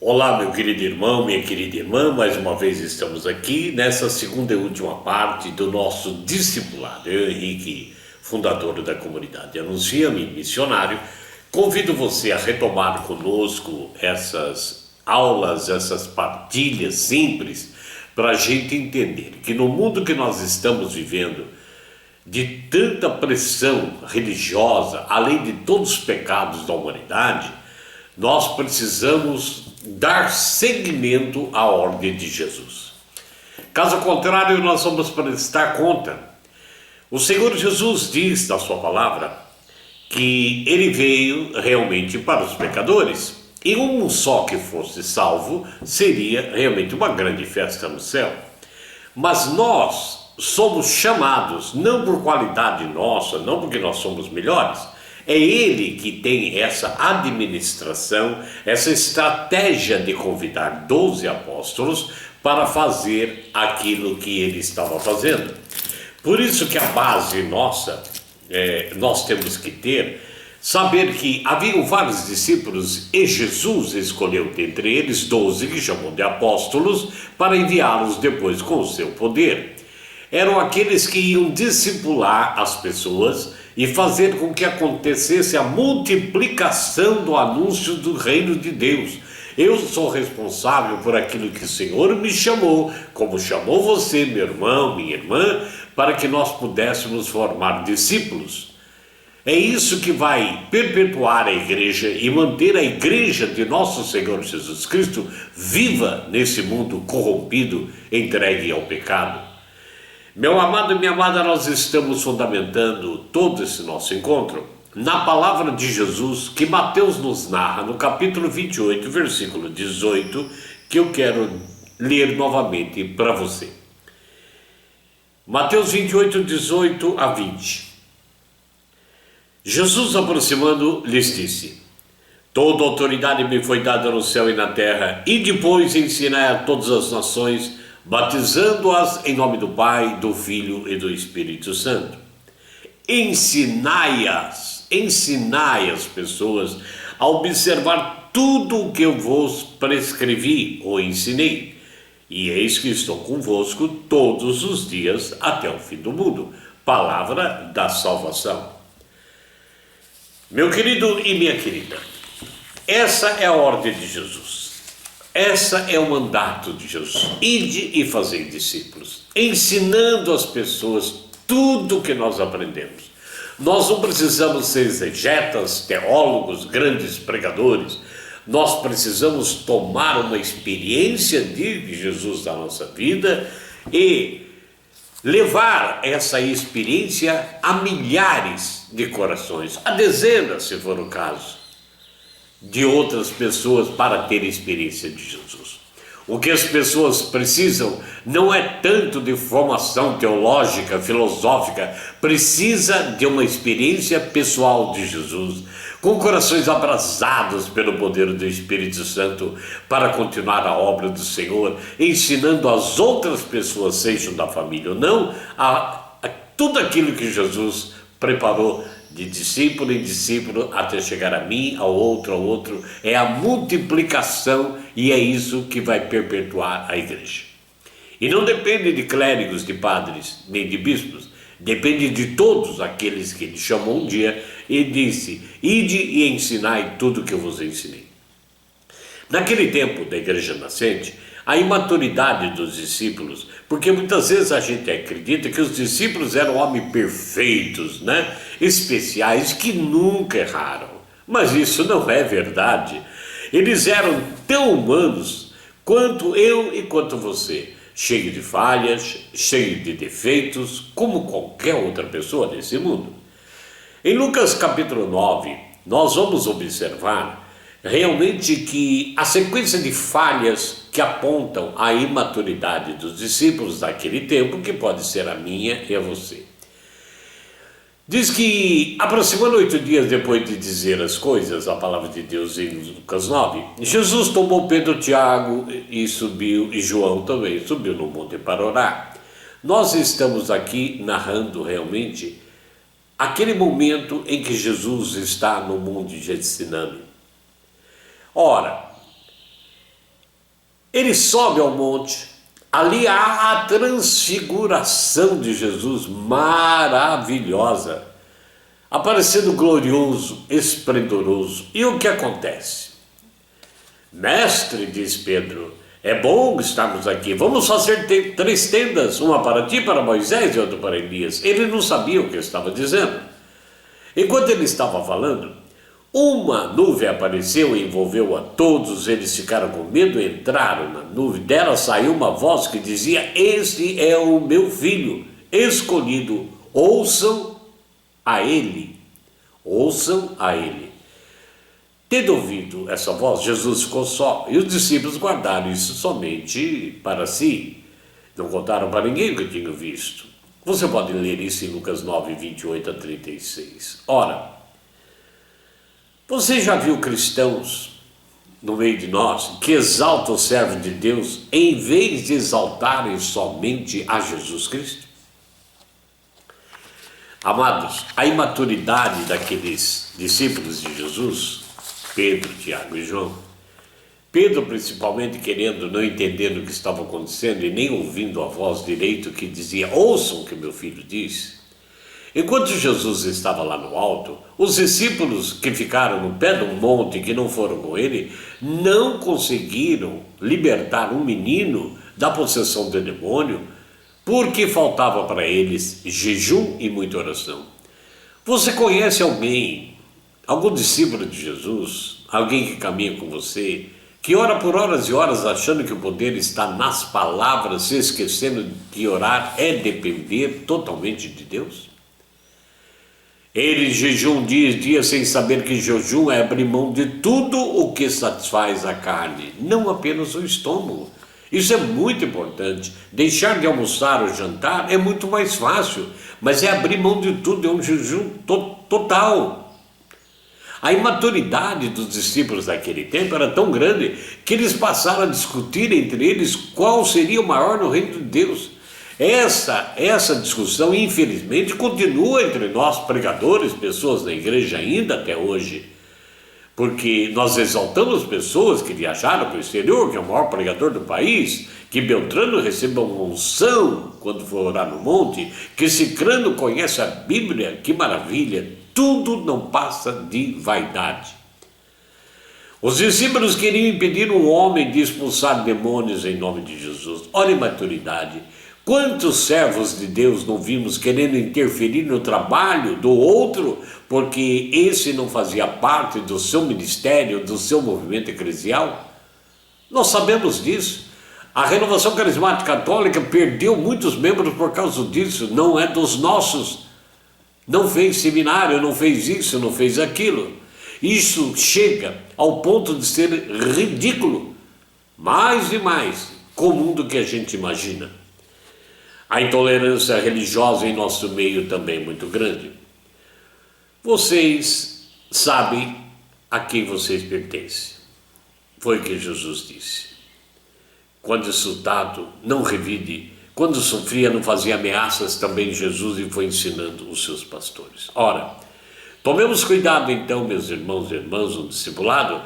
Olá, meu querido irmão, minha querida irmã, mais uma vez estamos aqui nessa segunda e última parte do nosso discipulado. Eu, Henrique, fundador da comunidade Anuncia-me, missionário, convido você a retomar conosco essas aulas, essas partilhas simples, para a gente entender que no mundo que nós estamos vivendo, de tanta pressão religiosa, além de todos os pecados da humanidade, nós precisamos dar seguimento à ordem de Jesus. Caso contrário, nós vamos prestar conta. O Senhor Jesus diz na sua palavra que ele veio realmente para os pecadores, e um só que fosse salvo seria realmente uma grande festa no céu. Mas nós somos chamados, não por qualidade nossa, não porque nós somos melhores. É ele que tem essa administração, essa estratégia de convidar 12 apóstolos para fazer aquilo que ele estava fazendo. Por isso que a base nossa, nós temos que ter, saber que haviam vários discípulos e Jesus escolheu dentre eles 12 que chamou de apóstolos para enviá-los depois com o seu poder. Eram aqueles que iam discipular as pessoas e fazer com que acontecesse a multiplicação do anúncio do reino de Deus. Eu sou responsável por aquilo que o Senhor me chamou, como chamou você, meu irmão, minha irmã, para que nós pudéssemos formar discípulos. É isso que vai perpetuar a igreja e manter a igreja de nosso Senhor Jesus Cristo viva nesse mundo corrompido, entregue ao pecado. Meu amado e minha amada, nós estamos fundamentando todo esse nosso encontro na palavra de Jesus que Mateus nos narra no capítulo 28, versículo 18, que eu quero ler novamente para você. Mateus 28, 18 a 20. Jesus, aproximando, lhes disse: toda autoridade me foi dada no céu e na terra, e depois ensinai a todas as nações, batizando-as em nome do Pai, do Filho e do Espírito Santo. Ensinai as pessoas a observar tudo o que eu vos prescrevi ou ensinei. E eis que estou convosco todos os dias até o fim do mundo. Palavra da salvação. Meu querido e minha querida, essa é a ordem de Jesus. Essa é o mandato de Jesus. Ide e fazei discípulos, ensinando as pessoas tudo o que nós aprendemos. Nós não precisamos ser exegetas, teólogos, grandes pregadores. Nós precisamos tomar uma experiência de Jesus na nossa vida e levar essa experiência a milhares de corações, a dezenas, se for o caso, de outras pessoas para ter experiência de Jesus. O que as pessoas precisam não é tanto de formação teológica, filosófica, precisa de uma experiência pessoal de Jesus, com corações abrasados pelo poder do Espírito Santo para continuar a obra do Senhor, ensinando as outras pessoas, sejam da família ou não, a tudo aquilo que Jesus preparou de discípulo em discípulo até chegar a mim, ao outro, é a multiplicação e é isso que vai perpetuar a igreja. E não depende de clérigos, de padres, nem de bispos, depende de todos aqueles que ele chamou um dia e disse: ide e ensinai tudo o que eu vos ensinei. Naquele tempo da igreja nascente, a imaturidade dos discípulos, porque muitas vezes a gente acredita que os discípulos eram homens perfeitos, especiais, que nunca erraram. Mas isso não é verdade. Eles eram tão humanos quanto eu e quanto você, cheio de falhas, cheio de defeitos, como qualquer outra pessoa nesse mundo. Em Lucas capítulo 9, nós vamos observar realmente que a sequência de falhas que apontam a imaturidade dos discípulos daquele tempo, que pode ser a minha e a você. Diz que, aproximando 8 dias depois de dizer as coisas, a palavra de Deus em Lucas 9, Jesus tomou Pedro, Tiago e João também subiu no monte para orar. Nós estamos aqui narrando realmente aquele momento em que Jesus está no monte de Getsemane. Ora, Ele sobe ao monte, ali há a transfiguração de Jesus maravilhosa, aparecendo glorioso, esplendoroso. E o que acontece? Mestre, diz Pedro, é bom estarmos aqui, vamos fazer 3 tendas, uma para ti, para Moisés e outra para Elias. Ele não sabia o que estava dizendo. Enquanto ele estava falando, uma nuvem apareceu e envolveu a todos, eles ficaram com medo, entraram na nuvem, dela saiu uma voz que dizia: este é o meu filho, escolhido, ouçam a ele, ouçam a ele. Tendo ouvido essa voz, Jesus ficou só, e os discípulos guardaram isso somente para si, não contaram para ninguém o que tinham visto. Você pode ler isso em Lucas 9, 28 a 36. Ora, você já viu cristãos no meio de nós que exaltam o servo de Deus em vez de exaltarem somente a Jesus Cristo? Amados, a imaturidade daqueles discípulos de Jesus, Pedro, Tiago e João, Pedro principalmente querendo, não entendendo o que estava acontecendo e nem ouvindo a voz direito que dizia: ouçam o que meu filho diz. Enquanto Jesus estava lá no alto, os discípulos que ficaram no pé de um monte, que não foram com ele, não conseguiram libertar um menino da possessão do demônio, porque faltava para eles jejum e muita oração. Você conhece alguém, algum discípulo de Jesus, alguém que caminha com você, que ora por horas e horas achando que o poder está nas palavras, se esquecendo que orar é depender totalmente de Deus? Eles jejuam dias e dias sem saber que jejum é abrir mão de tudo o que satisfaz a carne, não apenas o estômago. Isso é muito importante. Deixar de almoçar ou jantar é muito mais fácil, mas é abrir mão de tudo, é um jejum total. A imaturidade dos discípulos daquele tempo era tão grande que eles passaram a discutir entre eles qual seria o maior no reino de Deus. Essa discussão, infelizmente, continua entre nós pregadores, pessoas da igreja ainda até hoje, porque nós exaltamos pessoas que viajaram para o exterior, que é o maior pregador do país, que Beltrano receba uma unção quando for orar no monte, que Cicrano conhece a Bíblia, que maravilha, tudo não passa de vaidade. Os discípulos queriam impedir um homem de expulsar demônios em nome de Jesus. Olha a maturidade. Quantos servos de Deus não vimos querendo interferir no trabalho do outro, porque esse não fazia parte do seu ministério, do seu movimento eclesial? Nós sabemos disso. A Renovação Carismática Católica perdeu muitos membros por causa disso, não é dos nossos. Não fez seminário, não fez isso, não fez aquilo. Isso chega ao ponto de ser ridículo, mais e mais comum do que a gente imagina. A intolerância religiosa em nosso meio também é muito grande. Vocês sabem a quem vocês pertencem. Foi o que Jesus disse. Quando insultado, não revide. Quando sofria, não fazia ameaças, também Jesus e foi ensinando os seus pastores. Ora, tomemos cuidado então, meus irmãos e irmãs, no discipulado,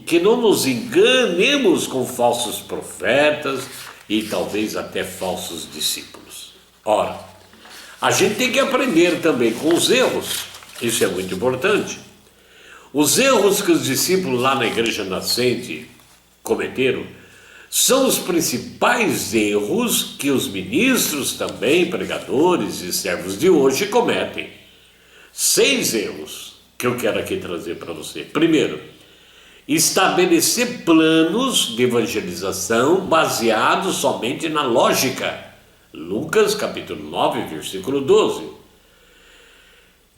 que não nos enganemos com falsos profetas e talvez até falsos discípulos. Ora, a gente tem que aprender também com os erros, isso é muito importante. Os erros que os discípulos lá na igreja nascente cometeram são os principais erros que os ministros também, pregadores e servos de hoje cometem. 6 erros que eu quero aqui trazer para você. Primeiro, estabelecer planos de evangelização baseados somente na lógica. Lucas capítulo 9, versículo 12.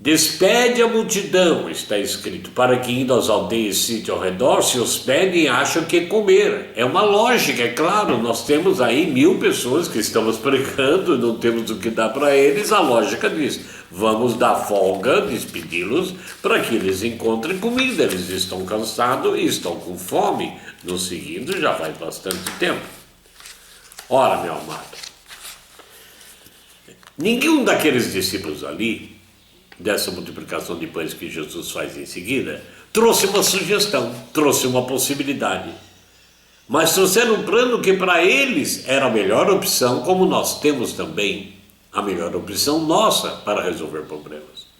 Despede a multidão, está escrito, para que indo às aldeias e sítios ao redor se hospedem e acham o que comer. É uma lógica, é claro, nós temos aí 1000 pessoas que estamos pregando, não temos o que dar para eles, a lógica diz, vamos dar folga, despedi-los, para que eles encontrem comida, eles estão cansados e estão com fome, nos seguindo já faz bastante tempo. Ora, meu amado, nenhum daqueles discípulos ali, dessa multiplicação de pães que Jesus faz em seguida, trouxe uma sugestão, trouxe uma possibilidade. mas trouxeram um plano que para eles era a melhor opção, como nós temos também a melhor opção nossa para resolver problemas.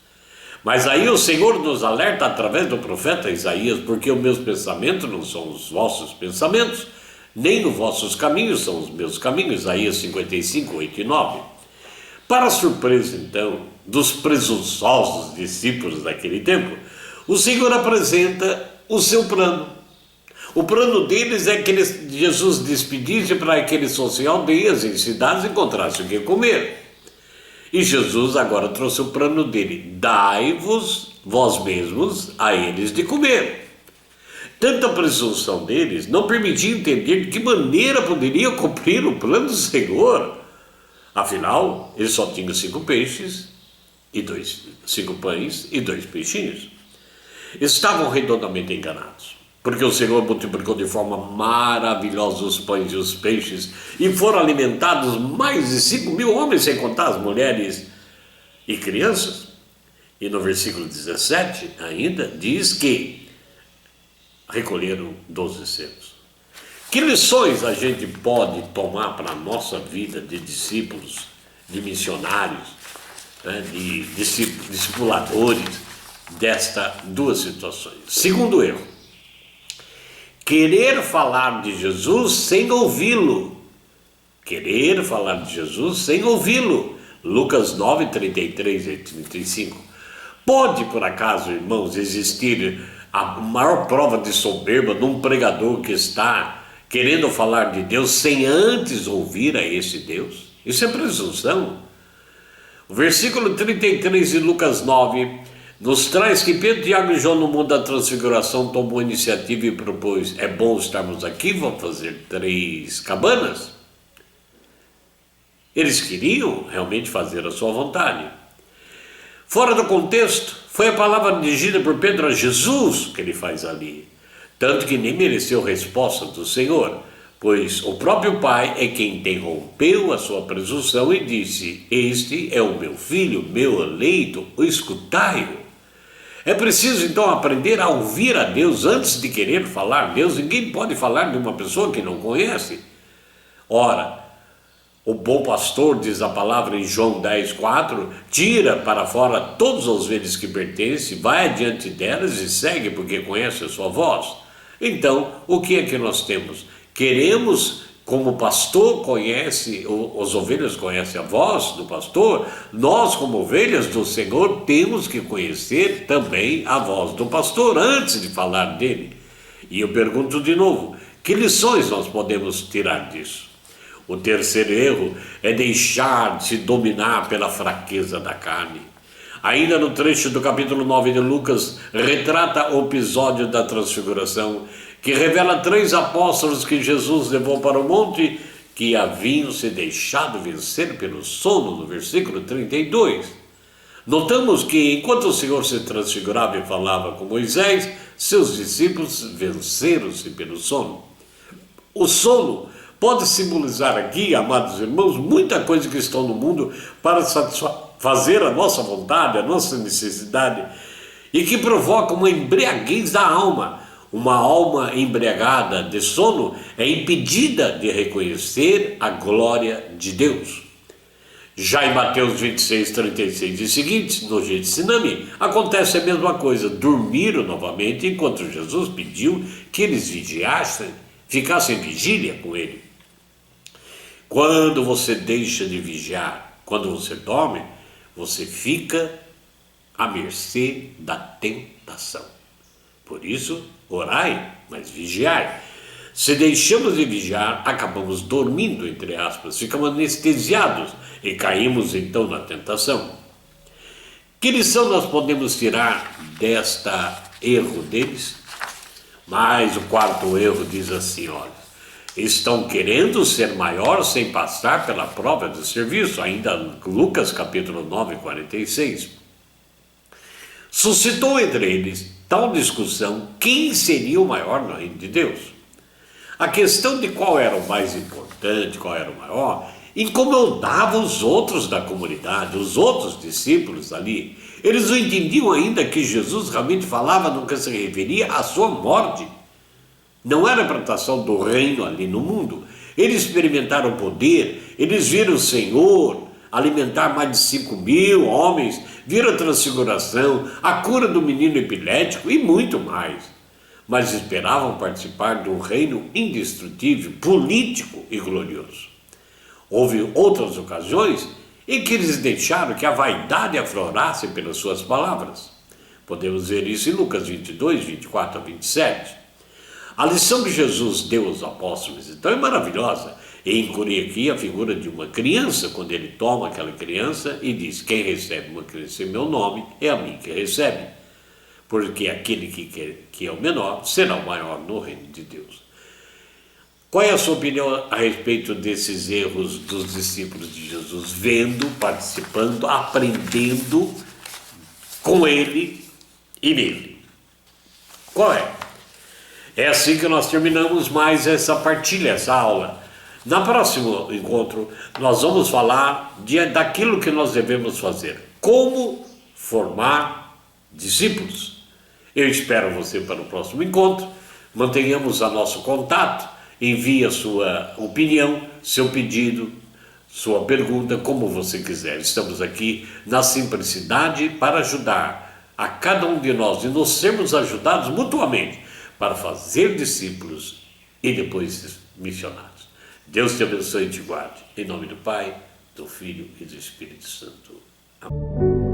Mas aí o Senhor nos alerta através do profeta Isaías, porque os meus pensamentos não são os vossos pensamentos, nem os vossos caminhos são os meus caminhos. Isaías 55, 8 e 9. Para a surpresa, então, dos presunçosos discípulos daquele tempo, o Senhor apresenta o seu plano. O plano deles é que Jesus despedisse para que eles fossem aldeias, em cidades, e encontrassem o que comer. E Jesus agora trouxe o plano dele: dai-vos vós mesmos a eles de comer. Tanta presunção deles não permitia entender de que maneira poderia cumprir o plano do Senhor. Afinal, eles só tinham 5 pães e 2 peixinhos. Estavam redondamente enganados, porque o Senhor multiplicou de forma maravilhosa os pães e os peixes, e foram alimentados mais de 5.000 homens, sem contar as mulheres e crianças. E no versículo 17 ainda diz que recolheram 12 cestos. Que lições a gente pode tomar para a nossa vida de discípulos, de missionários, né, de discipuladores, destas duas situações? Segundo erro: querer falar de Jesus sem ouvi-lo. Querer falar de Jesus sem ouvi-lo. Lucas 9, 33 e 35. Pode, por acaso, irmãos, existir a maior prova de soberba num pregador que está querendo falar de Deus sem antes ouvir a esse Deus? Isso é presunção. O versículo 33 de Lucas 9 nos traz que Pedro, Tiago e João, no mundo da transfiguração, tomou a iniciativa e propôs: é bom estarmos aqui, vamos fazer 3 cabanas. Eles queriam realmente fazer a sua vontade. Fora do contexto, foi a palavra dirigida por Pedro a Jesus que ele faz ali, tanto que nem mereceu resposta do Senhor, pois o próprio Pai é quem interrompeu a sua presunção e disse: este é o meu filho, meu eleito, escutai-o. É preciso então aprender a ouvir a Deus antes de querer falar de Deus. Ninguém pode falar de uma pessoa que não conhece. Ora, o bom pastor, diz a palavra em João 10, 4, tira para fora todas as ovelhas que pertencem, vai adiante delas e segue, porque conhece a sua voz. Então, o que é que nós temos? Queremos, como o pastor conhece, as ovelhas conhecem a voz do pastor, nós, como ovelhas do Senhor, temos que conhecer também a voz do pastor antes de falar dele. E eu pergunto de novo: que lições nós podemos tirar disso? O terceiro erro é deixar-se dominar pela fraqueza da carne. Ainda no trecho do capítulo 9 de Lucas, retrata o episódio da transfiguração, que revela 3 apóstolos que Jesus levou para o monte, que haviam se deixado vencer pelo sono, no versículo 32. Notamos que, enquanto o Senhor se transfigurava e falava com Moisés, seus discípulos venceram-se pelo sono. O sono pode simbolizar aqui, amados irmãos, muita coisa que estão no mundo para satisfazer a nossa vontade, a nossa necessidade, e que provoca uma embriaguez da alma. Uma alma embriagada de sono é impedida de reconhecer a glória de Deus. Já em Mateus 26, 36 e seguintes, no Getsemane, acontece a mesma coisa. Dormiram novamente enquanto Jesus pediu que eles vigiassem, ficassem em vigília com ele. Quando você deixa de vigiar, quando você dorme, você fica à mercê da tentação. Por isso, orai, mas vigiai. Se deixamos de vigiar, acabamos dormindo, entre aspas, ficamos anestesiados e caímos então na tentação. Que lição nós podemos tirar desta erro deles? Mas o 4º erro diz assim, olha: estão querendo ser maior sem passar pela prova do serviço. Ainda Lucas capítulo 9, 46. Suscitou entre eles tal discussão quem seria o maior no reino de Deus. A questão de qual era o mais importante, qual era o maior, incomodava os outros da comunidade, os outros discípulos ali. Eles não entendiam ainda que Jesus realmente falava no que se referia à sua morte. Não era a plantação do reino ali no mundo. Eles experimentaram o poder, eles viram o Senhor alimentar mais de 5.000 homens, viram a transfiguração, a cura do menino epilético e muito mais. Mas esperavam participar de um reino indestrutível, político e glorioso. Houve outras ocasiões em que eles deixaram que a vaidade aflorasse pelas suas palavras. Podemos ver isso em Lucas 22, 24 a 27. A lição que Jesus deu aos apóstolos, então, é maravilhosa. E inclui aqui a figura de uma criança, quando ele toma aquela criança e diz: quem recebe uma criança em meu nome, é a mim que recebe. Porque aquele que é o menor será o maior no reino de Deus. Qual é a sua opinião a respeito desses erros dos discípulos de Jesus? Vendo, participando, aprendendo com ele e nele. Qual é? É assim que nós terminamos mais essa partilha, essa aula. No próximo encontro, nós vamos falar daquilo que nós devemos fazer. Como formar discípulos. Eu espero você para o próximo encontro. Mantenhamos a nosso contato. Envie a sua opinião, seu pedido, sua pergunta, como você quiser. Estamos aqui na simplicidade para ajudar a cada um de nós e nos sermos ajudados mutuamente para fazer discípulos e depois missionários. Deus te abençoe e te guarde. Em nome do Pai, do Filho e do Espírito Santo. Amém.